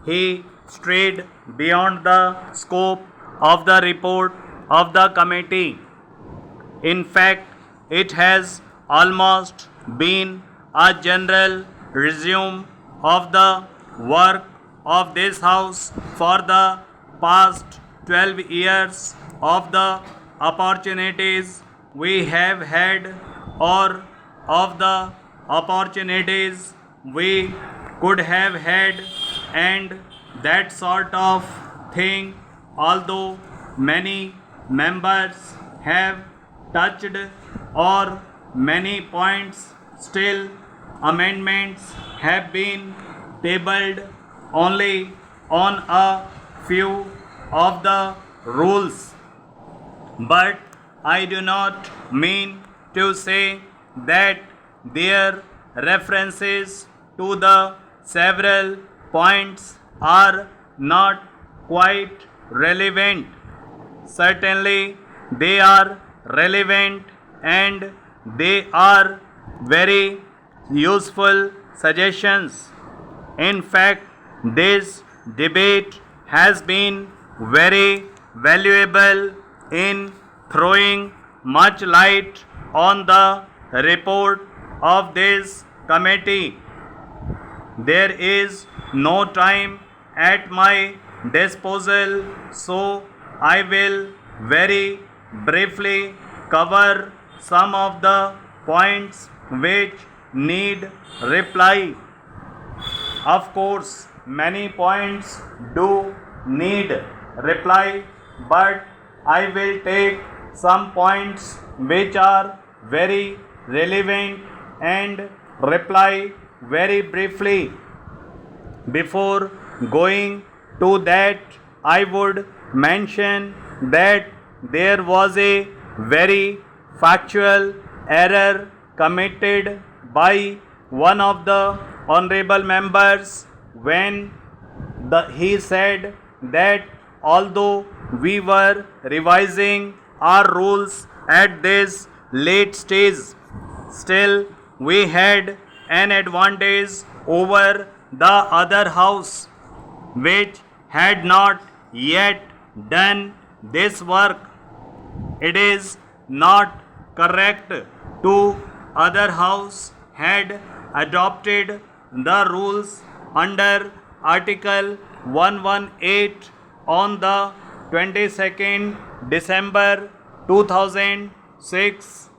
he strayed beyond the scope of the report of the committee. In fact, it has almost been a general resume of the work of this House for the past 12 years of the opportunities we have had or of the opportunities we could have had and that sort of thing. Although many members have touched or many points, still amendments have been tabled only on a few of the rules. But I do not mean to say that their references to the several points are not quite relevant. Certainly, they are relevant and they are very useful suggestions. In fact, this debate has been very valuable in throwing much light on the report of this committee. There is no time at my disposal, so I will very briefly cover some of the points which need reply. Of course, many points do need reply, but I will take some points which are very relevant and reply very briefly. Before going to that, I would mention that there was a very factual error committed by one of the honorable members when he said that although we were revising our rules at this late stage, still we had an advantage over the other house which had not yet done this work. It is not correct to other house had adopted the rules under Article 118 on the 22nd December 2006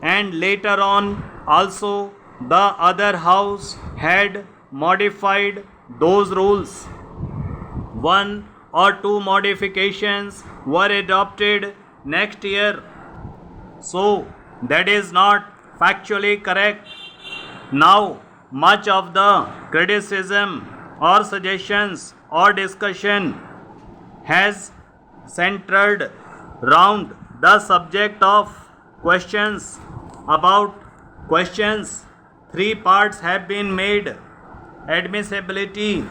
and later on also the other house had modified those rules. One or two modifications were adopted next year. So that is not factually correct. Now much of the criticism or suggestions or discussion has centered round the subject of questions. About questions, three parts have been made: admissibility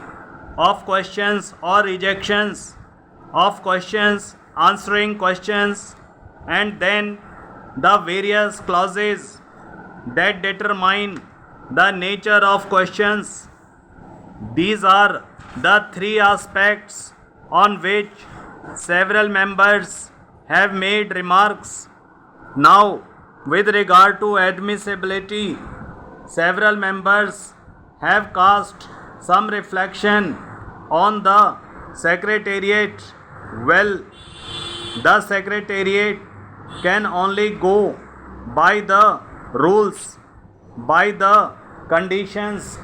of questions or rejections of questions, answering questions, and then the various clauses that determine the nature of questions. These are the three aspects on which several members have made remarks. Now, with regard to admissibility, several members have cast some reflection on the Secretariat. Well, the Secretariat can only go by the rules, by the conditions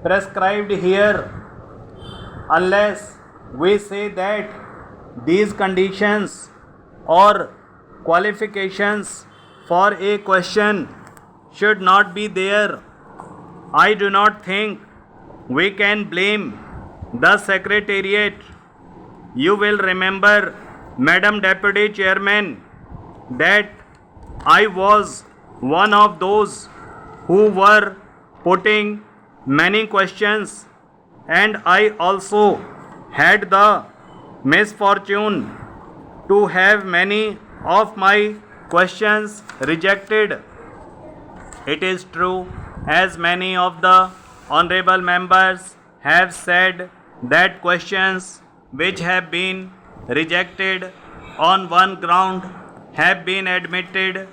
prescribed here, unless we say that these conditions or qualifications for a question should not be there. I do not think we can blame the Secretariat. You will remember, Madam Deputy Chairman, that I was one of those who were putting many questions, and I also had the misfortune to have many of my questions rejected. It is true, as many of the honorable members have said, that questions which have been rejected on one ground have been admitted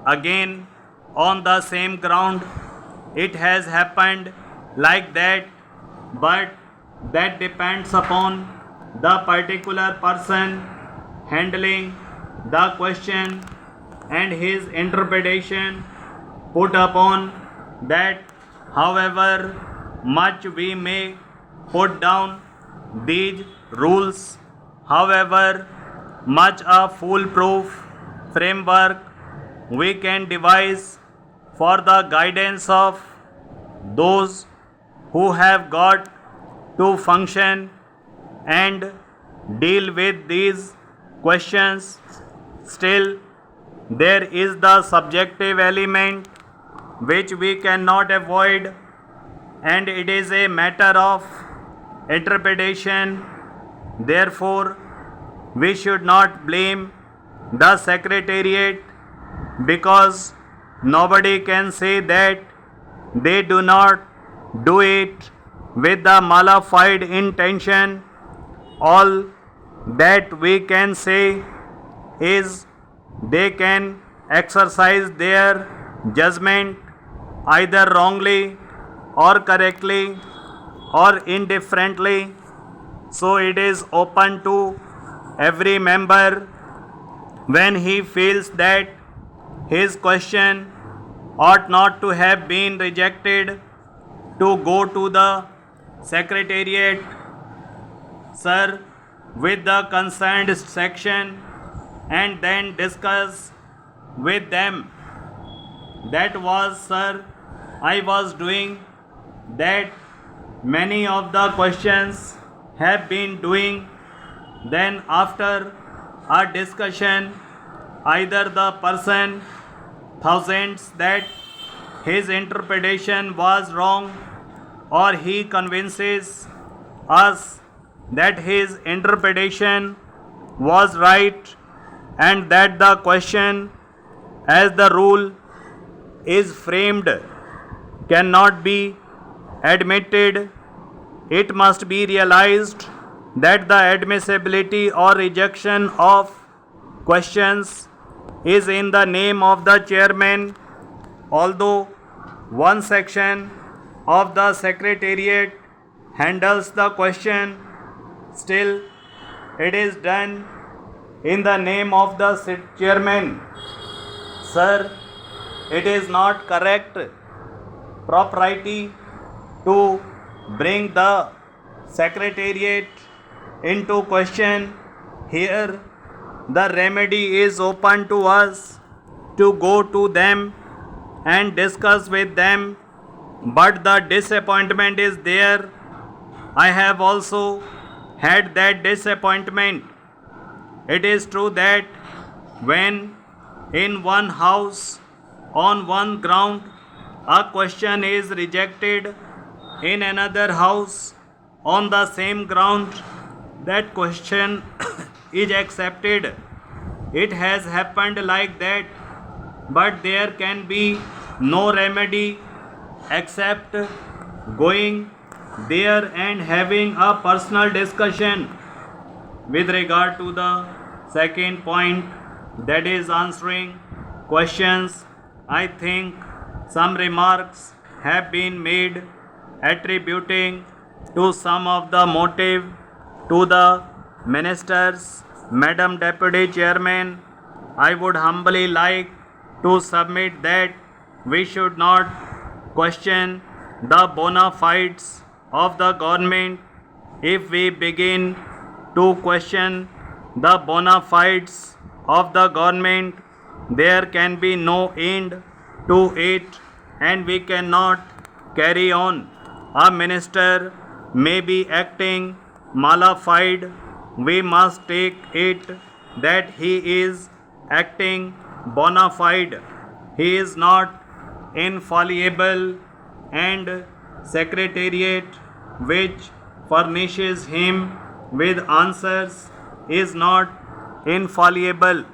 again on the same ground. It has happened like that, but that depends upon the particular person handling the question and his interpretation put upon that. However much we may put down these rules, however much a foolproof framework we can devise for the guidance of those who have got to function and deal with these questions, still there is the subjective element which we cannot avoid, and it is a matter of interpretation. Therefore, we should not blame the Secretariat, because nobody can say that they do not do it with the malified intention. All that we can say is they can exercise their judgment either wrongly or correctly or indifferently. So it is open to every member, when he feels that his question ought not to have been rejected, to go to the Secretariat, sir, with the concerned section, and then discuss with them. That was, sir, I was doing that. Many of the questions have been doing. Then after a discussion, either the person thousands that his interpretation was wrong, or he convinces us that his interpretation was right, and that the question, as the rule is framed, cannot be admitted. It must be realized that the admissibility or rejection of questions is in the name of the chairman. Although one section of the Secretariat handles the question, still it is done in the name of the chairman. Sir, it is not correct propriety to bring the Secretariat into question. Here the remedy is open to us to go to them and discuss with them, but the disappointment is there. I have also had that disappointment. It is true that when in one house on one ground a question is rejected, in another house on the same ground that question is accepted. It has happened like that, but there can be no remedy except going there and having a personal discussion. With regard to the second point, that is answering questions, I think some remarks have been made attributing to some of the motive to the ministers. Madam Deputy Chairman, I would humbly like to submit that we should not question the bona fides of the government. If we begin to question the bona fides of the government, there can be no end to it, and we cannot carry on. A minister may be acting malified. We must take it that he is acting bona fide. He is not infallible, and Secretariat which furnishes him with answers is not infallible.